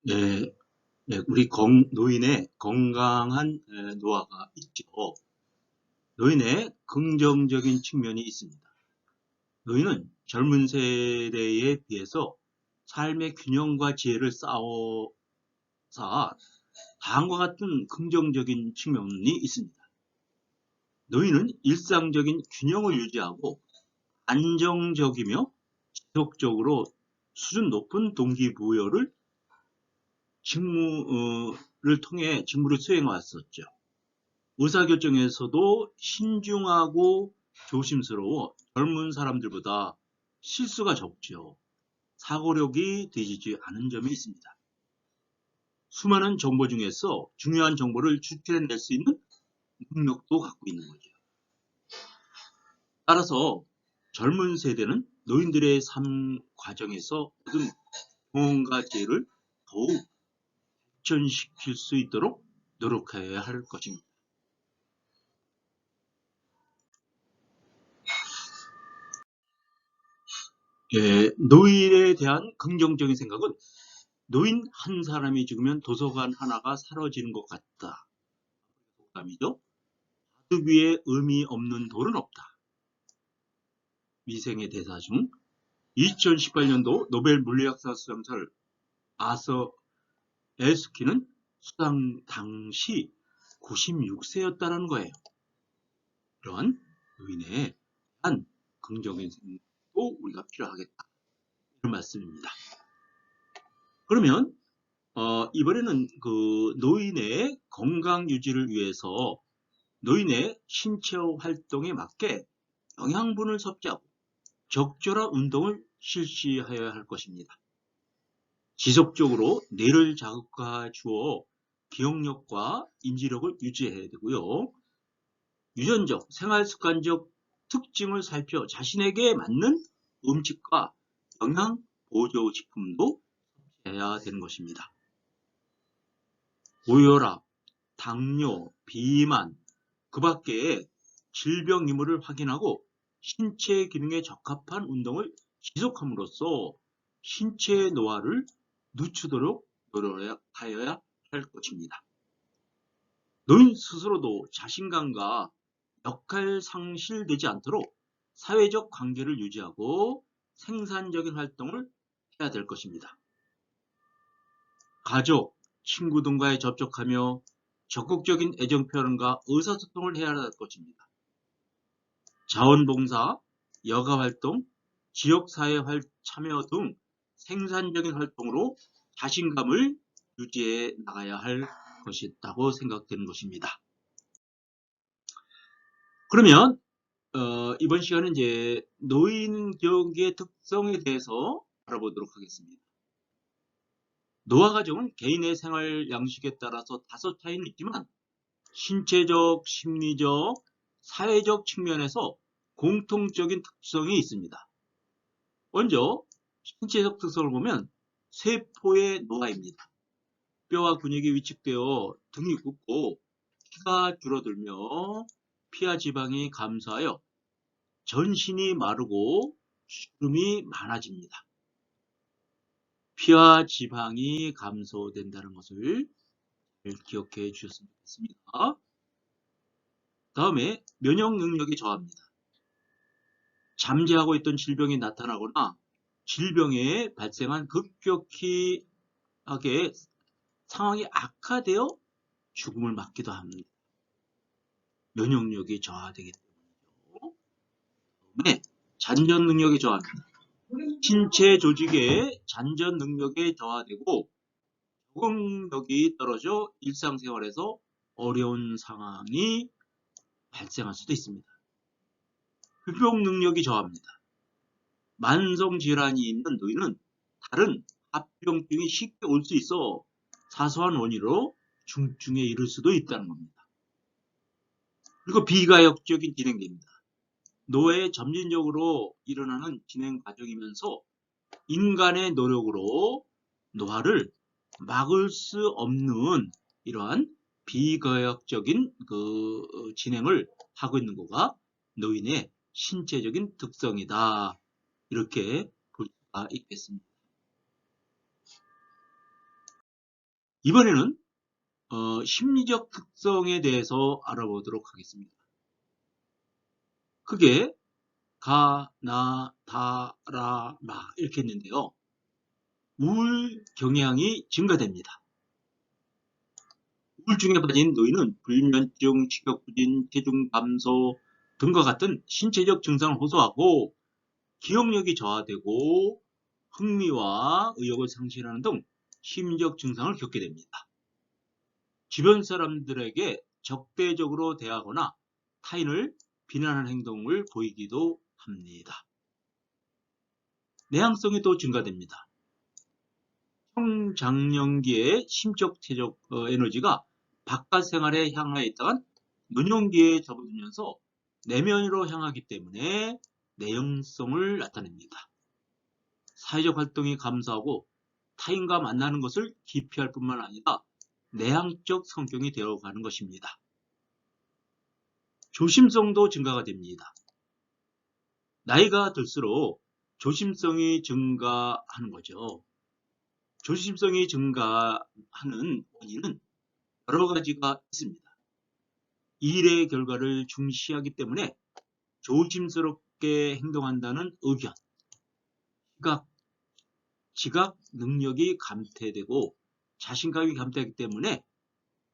네, 네, 우리 노인의 건강한 노화가 있죠. 노인의 긍정적인 측면이 있습니다. 노인은 젊은 세대에 비해서 삶의 균형과 지혜를 쌓아 다음과 같은 긍정적인 측면이 있습니다. 노인은 일상적인 균형을 유지하고 안정적이며 지속적으로 수준 높은 동기부여를 직무를 통해 직무를 수행해 왔었죠. 의사결정에서도 신중하고 조심스러워 젊은 사람들보다 실수가 적죠. 사고력이 되지 않은 점이 있습니다. 수많은 정보 중에서 중요한 정보를 추출해낼 수 있는 능력도 갖고 있는 거죠. 따라서 젊은 세대는 노인들의 삶 과정에서 얻은 경험과 지혜를 더욱 발전시킬 수 있도록 노력해야 할 것입니다. 예, 노인에 대한 긍정적인 생각은 노인 한 사람이 죽으면 도서관 하나가 사라지는 것 같다. 감이죠. 바둑 위에 의미 없는 돌은 없다. 미생의 대사 중 2018년도 노벨 물리학상 수상자를 아서 에스키는 수상 당시 96세였다는 거예요. 이런 노인에 대한 긍정적인 생각도 우리가 필요하겠다. 이런 말씀입니다. 그러면 이번에는 그 노인의 건강 유지를 위해서 노인의 신체 활동에 맞게 영양분을 섭취하고 적절한 운동을 실시하여야 할 것입니다. 지속적으로 뇌를 자극해 주어 기억력과 인지력을 유지해야 되고요. 유전적, 생활습관적 특징을 살펴 자신에게 맞는 음식과 영양 보조식품도 섭취해야 되는 것입니다. 고혈압, 당뇨, 비만, 그 밖에 질병 유무를 확인하고 신체 기능에 적합한 운동을 지속함으로써 신체 노화를 늦추도록 노력하여야 할 것입니다. 노인 스스로도 자신감과 역할 상실되지 않도록 사회적 관계를 유지하고 생산적인 활동을 해야 될 것입니다. 가족, 친구 등과의 접촉하며 적극적인 애정 표현과 의사소통을 해야 할 것입니다. 자원봉사, 여가활동, 지역사회 참여 등 생산적인 활동으로 자신감을 유지해 나가야 할 것이라고 생각되는 것입니다. 그러면 이번 시간은 이제 노인 기억의 특성에 대해서 알아보도록 하겠습니다. 노화 과정은 개인의 생활 양식에 따라서 다소 차이는 있지만 신체적, 심리적, 사회적 측면에서 공통적인 특성이 있습니다. 먼저 신체적 특성을 보면 세포의 노화입니다. 뼈와 근육이 위축되어 등이 굽고 키가 줄어들며 피와 지방이 감소하여 전신이 마르고 주름이 많아집니다. 피와 지방이 감소된다는 것을 기억해 주셨으면 좋겠습니다. 다음에 면역 능력이 저하입니다. 잠재하고 있던 질병이 나타나거나 질병에 발생한 급격히 하게 상황이 악화되어 죽음을 맞기도 합니다. 면역력이 저하되기 때문이죠. 다음에 잔전 능력이 저하입니다. 신체 조직의 잔전 능력이 저하되고 적응력이 떨어져 일상생활에서 어려운 상황이 발생할 수도 있습니다. 흡용 능력이 저하입니다. 만성 질환이 있는 노인은 다른 합병증이 쉽게 올 수 있어 사소한 원인으로 중증에 이를 수도 있다는 겁니다. 그리고 비가역적인 진행입니다. 노화에 점진적으로 일어나는 진행 과정이면서 인간의 노력으로 노화를 막을 수 없는 이러한 비가역적인 진행을 하고 있는 거가 노인의 신체적인 특성이다. 이렇게 볼 수가 있겠습니다. 이번에는 심리적 특성에 대해서 알아보도록 하겠습니다. 그게 가, 나, 다, 라, 마 이렇게 했는데요. 우울 경향이 증가됩니다. 우울증에 빠진 노인은 불면증, 식욕부진, 체중 감소 등과 같은 신체적 증상을 호소하고 기억력이 저하되고 흥미와 의욕을 상실하는 등 심리적 증상을 겪게 됩니다. 주변 사람들에게 적대적으로 대하거나 타인을 비난하는 행동을 보이기도 합니다. 내향성이 또 증가됩니다. 청장년기의 심적 체적 에너지가 바깥 생활에 향하여 있다간 노년기에 접어들면서 내면으로 향하기 때문에 내형성을 나타냅니다. 사회적 활동이 감소하고 타인과 만나는 것을 기피할 뿐만 아니라 내향적 성격이 되어가는 것입니다. 조심성도 증가가 됩니다. 나이가 들수록 조심성이 증가하는 거죠. 조심성이 증가하는 원인은 여러 가지가 있습니다. 일의 결과를 중시하기 때문에 조심스럽게 행동한다는 의견, 지각 능력이 감퇴되고 자신감이 감퇴하기 때문에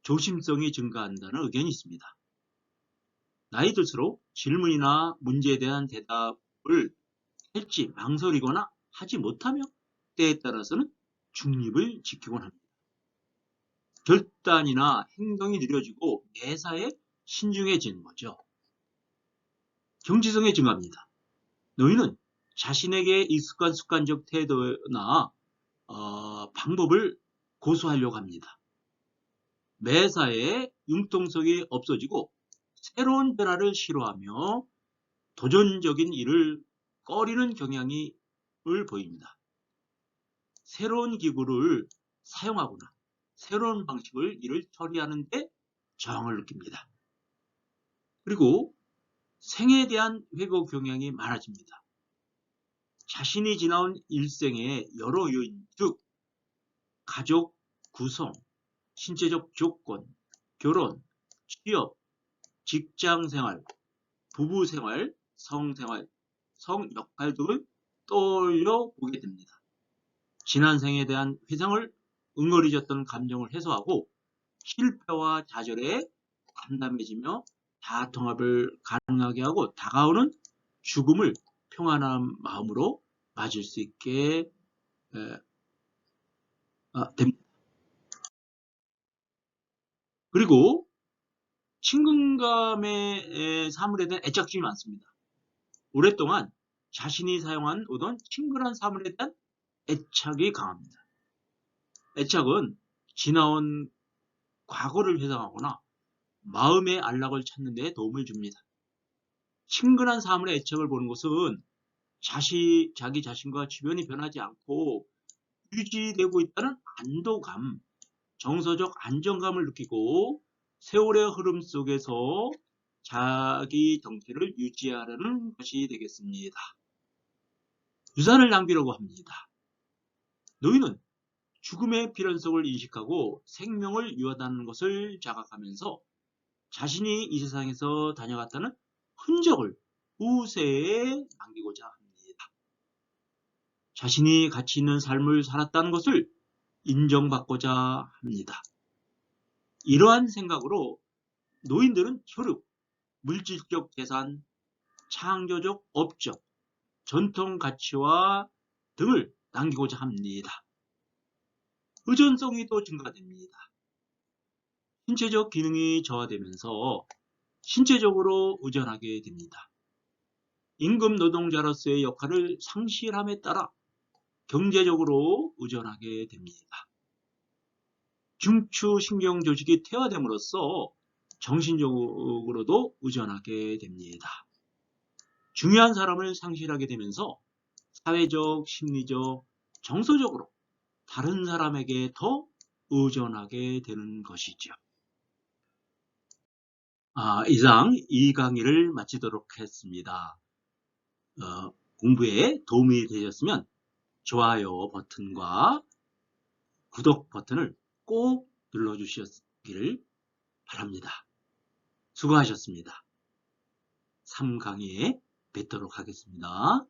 조심성이 증가한다는 의견이 있습니다. 나이 들수록 질문이나 문제에 대한 대답을 할지 망설이거나 하지 못하며 때에 따라서는 중립을 지키곤 합니다. 결단이나 행동이 느려지고 매사에 신중해지는 거죠. 경지성이 증가합니다. 노인은 자신에게 익숙한 습관적 태도나 방법을 고수하려고 합니다. 매사에 융통성이 없어지고 새로운 변화를 싫어하며 도전적인 일을 꺼리는 경향을 보입니다. 새로운 기구를 사용하거나 새로운 방식을 일을 처리하는 데 저항을 느낍니다. 그리고 생에 대한 회고 경향이 많아집니다. 자신이 지나온 일생의 여러 요인, 즉 가족 구성, 신체적 조건, 결혼, 취업, 직장생활, 부부생활, 성생활, 성역할 등을 떠올려 보게 됩니다. 지난 생에 대한 회상을 응어리졌던 감정을 해소하고 실패와 좌절에 담담해지며 다통합을 가능하게 하고 다가오는 죽음을 평안한 마음으로 맞을 수 있게 됩니다. 그리고 친근감의 사물에 대한 애착심이 많습니다. 오랫동안 자신이 사용한 오던 친근한 사물에 대한 애착이 강합니다. 애착은 지나온 과거를 회상하거나 마음의 안락을 찾는 데 도움을 줍니다. 친근한 사물의 애착을 보는 것은 자기 자신과 주변이 변하지 않고 유지되고 있다는 안도감, 정서적 안정감을 느끼고 세월의 흐름 속에서 자기 정체를 유지하려는 것이 되겠습니다. 유산을 낭비라고 합니다. 노인은 죽음의 필연성을 인식하고 생명을 유하다는 것을 자각하면서 자신이 이 세상에서 다녀갔다는 흔적을 후세에 남기고자 합니다. 자신이 가치 있는 삶을 살았다는 것을 인정받고자 합니다. 이러한 생각으로 노인들은 혈육, 물질적 재산, 창조적 업적, 전통 가치와 등을 남기고자 합니다. 의존성이 또 증가됩니다. 신체적 기능이 저하되면서 신체적으로 의존하게 됩니다. 임금 노동자로서의 역할을 상실함에 따라 경제적으로 의존하게 됩니다. 중추신경 조직이 퇴화됨으로써 정신적으로도 의존하게 됩니다. 중요한 사람을 상실하게 되면서 사회적, 심리적, 정서적으로 다른 사람에게 더 의존하게 되는 것이죠. 이상 이 강의를 마치도록 했습니다. 공부에 도움이 되셨으면 좋아요 버튼과 구독 버튼을 꼭 눌러주시기를 바랍니다. 수고하셨습니다. 3강의에 뵙도록 하겠습니다.